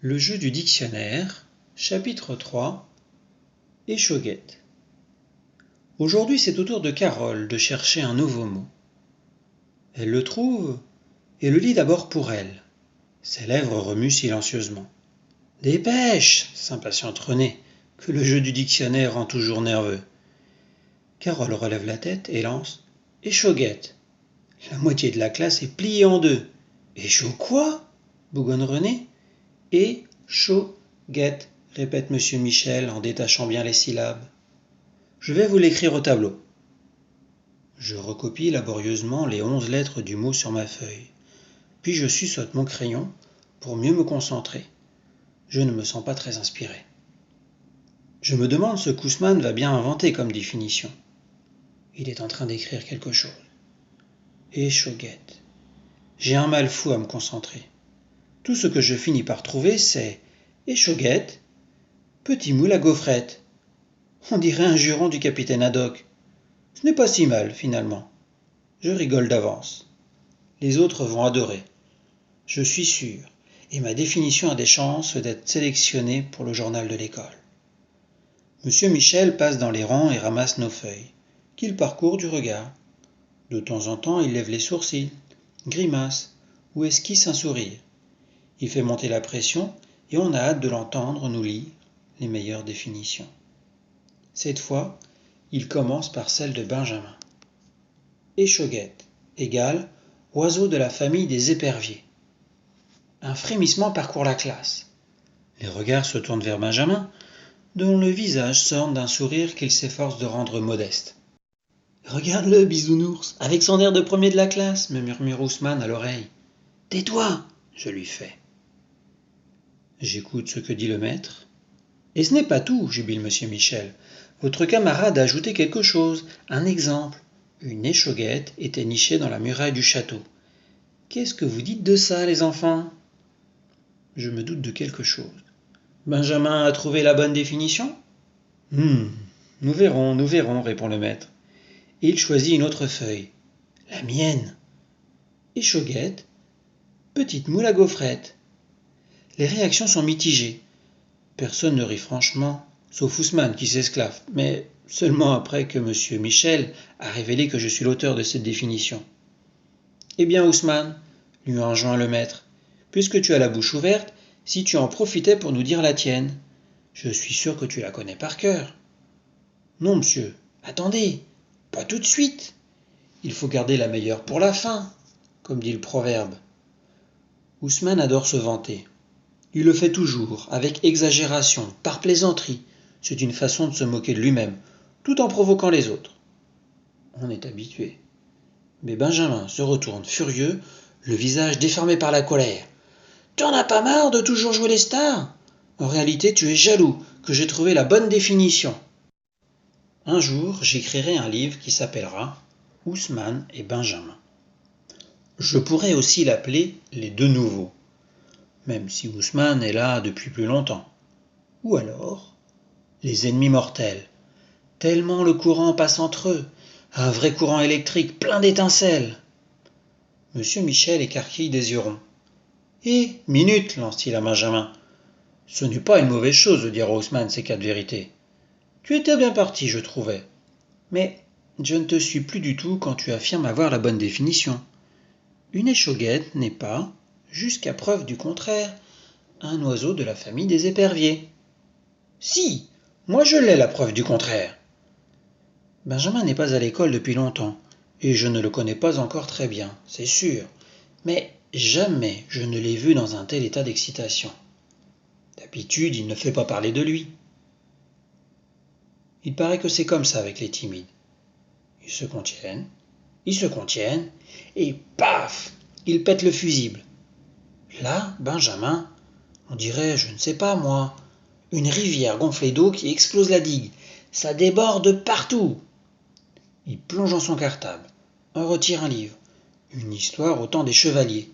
Le jeu du dictionnaire, chapitre 3, Échauguette. Aujourd'hui, c'est au tour de Carole de chercher un nouveau mot. Elle le trouve et le lit d'abord pour elle. Ses lèvres remuent silencieusement. « Dépêche !» s'impatiente René, que le jeu du dictionnaire rend toujours nerveux. Carole relève la tête et lance « Échauguette !» La moitié de la classe est pliée en deux. « Échau quoi ?» bougonne René. « Échauguette !» répète monsieur Michel en détachant bien les syllabes. « Je vais vous l'écrire au tableau. » Je recopie laborieusement les 11 lettres du mot sur ma feuille. Puis je suçote mon crayon pour mieux me concentrer. Je ne me sens pas très inspiré. Je me demande ce qu'Ousmane va bien inventer comme définition. Il est en train d'écrire quelque chose. Échauguette. J'ai un mal fou à me concentrer. Tout ce que je finis par trouver, c'est échauguette, petit moule à gaufrette. On dirait un juron du capitaine Haddock. Ce n'est pas si mal, finalement. Je rigole d'avance. Les autres vont adorer. Je suis sûr, et ma définition a des chances d'être sélectionnée pour le journal de l'école. Monsieur Michel passe dans les rangs et ramasse nos feuilles, qu'il parcourt du regard. De temps en temps, il lève les sourcils, grimace ou esquisse un sourire. Il fait monter la pression et on a hâte de l'entendre nous lire les meilleures définitions. Cette fois, il commence par celle de Benjamin. Échauguette égale oiseau de la famille des éperviers. Un frémissement parcourt la classe. Les regards se tournent vers Benjamin, dont le visage s'orne d'un sourire qu'il s'efforce de rendre modeste. « Regarde-le, bisounours, avec son air de premier de la classe, me murmure Ousmane à l'oreille. « Tais-toi !» je lui fais. J'écoute ce que dit le maître. « Et ce n'est pas tout, jubile monsieur Michel. Votre camarade a ajouté quelque chose, un exemple. Une échauguette était nichée dans la muraille du château. Qu'est-ce que vous dites de ça, les enfants ?» Je me doute de quelque chose. Benjamin a trouvé la bonne définition ? Nous verrons, répond le maître. Et il choisit une autre feuille. La mienne. Échauguette, petite moule à gaufrette. Les réactions sont mitigées. Personne ne rit franchement, sauf Ousmane qui s'esclaffe, mais seulement après que monsieur Michel a révélé que je suis l'auteur de cette définition. Eh bien, Ousmane, lui enjoint le maître, puisque tu as la bouche ouverte, si tu en profitais pour nous dire la tienne. Je suis sûr que tu la connais par cœur. Non, monsieur, attendez, pas tout de suite. Il faut garder la meilleure pour la fin, comme dit le proverbe. Ousmane adore se vanter. Il le fait toujours, avec exagération, par plaisanterie. C'est une façon de se moquer de lui-même, tout en provoquant les autres. On est habitué. Mais Benjamin se retourne furieux, le visage déformé par la colère. « Tu en as pas marre de toujours jouer les stars ? En réalité, tu es jaloux que j'ai trouvé la bonne définition. » Un jour, j'écrirai un livre qui s'appellera « Ousmane et Benjamin ». Je pourrais aussi l'appeler « Les deux nouveaux », même si Ousmane est là depuis plus longtemps. Ou alors « Les ennemis mortels », tellement le courant passe entre eux, un vrai courant électrique plein d'étincelles. Monsieur Michel écarquille des yeux ronds. « Eh, minute !» lance-t-il à Benjamin. « Ce n'est pas une mauvaise chose de dire à Ousmane ces 4 vérités. Tu étais bien parti, je trouvais. Mais je ne te suis plus du tout quand tu affirmes avoir la bonne définition. Une échauguette n'est pas, jusqu'à preuve du contraire, un oiseau de la famille des éperviers. »« Si, moi je l'ai la preuve du contraire. » Benjamin n'est pas à l'école depuis longtemps, et je ne le connais pas encore très bien, c'est sûr, mais jamais je ne l'ai vu dans un tel état d'excitation. D'habitude, il ne fait pas parler de lui. Il paraît que c'est comme ça avec les timides. Ils se contiennent, et paf, ils pètent le fusible. Là, Benjamin, on dirait, je ne sais pas moi, une rivière gonflée d'eau qui explose la digue. Ça déborde partout. Il plonge dans son cartable, en retire un livre, une histoire au temps des chevaliers,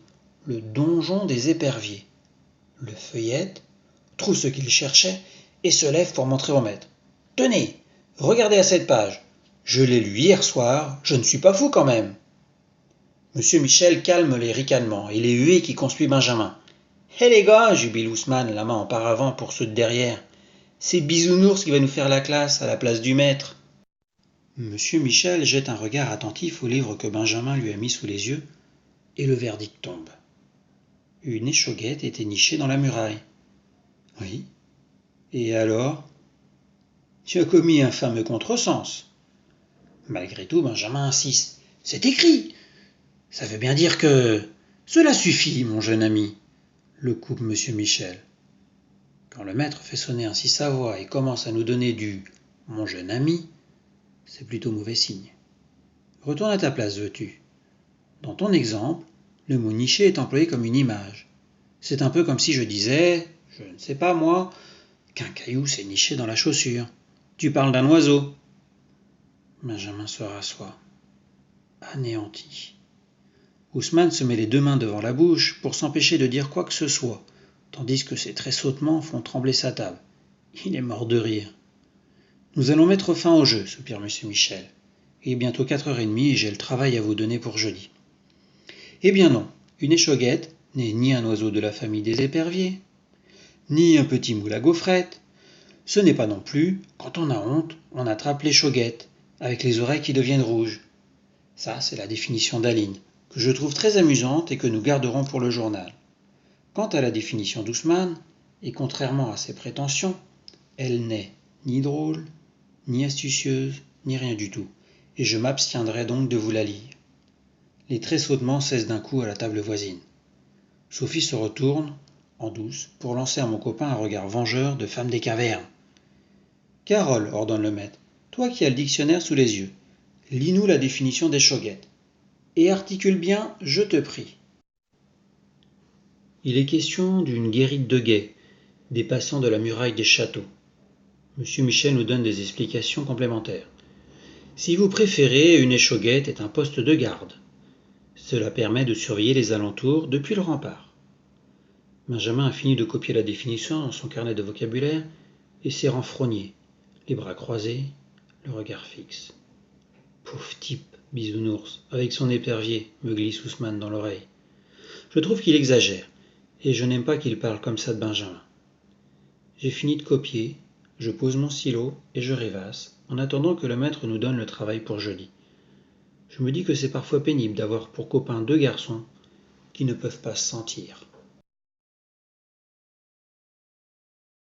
le donjon des éperviers. Le feuillette, trouve ce qu'il cherchait et se lève pour montrer au maître. « Tenez, regardez à cette page. Je l'ai lu hier soir, je ne suis pas fou quand même. » Monsieur Michel calme les ricanements et les huées qui conspuent Benjamin. Hé les gars, jubile Ousmane, la main en paravent pour ceux de derrière. C'est Bisounours qui va nous faire la classe à la place du maître. Monsieur Michel jette un regard attentif au livre que Benjamin lui a mis sous les yeux, et le verdict tombe. Une échauguette était nichée dans la muraille. Oui. Et alors? Tu as commis un fameux contresens. Malgré tout, Benjamin insiste. C'est écrit. Ça veut bien dire que... Cela suffit, mon jeune ami, le coupe monsieur Michel. Quand le maître fait sonner ainsi sa voix et commence à nous donner du « mon jeune ami », c'est plutôt mauvais signe. Retourne à ta place, veux-tu. Dans ton exemple, le mot nicher est employé comme une image. C'est un peu comme si je disais, je ne sais pas moi, qu'un caillou s'est niché dans la chaussure. Tu parles d'un oiseau. Benjamin se rassoit, anéanti. Ousmane se met les deux mains devant la bouche pour s'empêcher de dire quoi que ce soit, tandis que ses tressautements font trembler sa table. Il est mort de rire. Nous allons mettre fin au jeu, soupire monsieur Michel. Il est bientôt 4h30 et j'ai le travail à vous donner pour jeudi. Eh bien non, une échauguette n'est ni un oiseau de la famille des éperviers, ni un petit moule à gaufrettes. Ce n'est pas non plus, quand on a honte, on attrape l'échauguette, avec les oreilles qui deviennent rouges. Ça, c'est la définition d'Aline, que je trouve très amusante et que nous garderons pour le journal. Quant à la définition d'Ousmane, et contrairement à ses prétentions, elle n'est ni drôle, ni astucieuse, ni rien du tout, et je m'abstiendrai donc de vous la lire. Les tressautements cessent d'un coup à la table voisine. Sophie se retourne, en douce, pour lancer à mon copain un regard vengeur de femme des cavernes. Carole, ordonne le maître, toi qui as le dictionnaire sous les yeux, lis-nous la définition d'échauguette. Et articule bien, je te prie. Il est question d'une guérite de guet, des passants de la muraille des châteaux. Monsieur Michel nous donne des explications complémentaires. Si vous préférez, une échauguette est un poste de garde. Cela permet de surveiller les alentours depuis le rempart. Benjamin a fini de copier la définition dans son carnet de vocabulaire et s'est renfrogné, les bras croisés, le regard fixe. Pauvre type, Bisounours, avec son épervier, me glisse Ousmane dans l'oreille. Je trouve qu'il exagère, et je n'aime pas qu'il parle comme ça de Benjamin. J'ai fini de copier, je pose mon stylo et je rêvasse, en attendant que le maître nous donne le travail pour jeudi. Je me dis que c'est parfois pénible d'avoir pour copains deux garçons qui ne peuvent pas se sentir.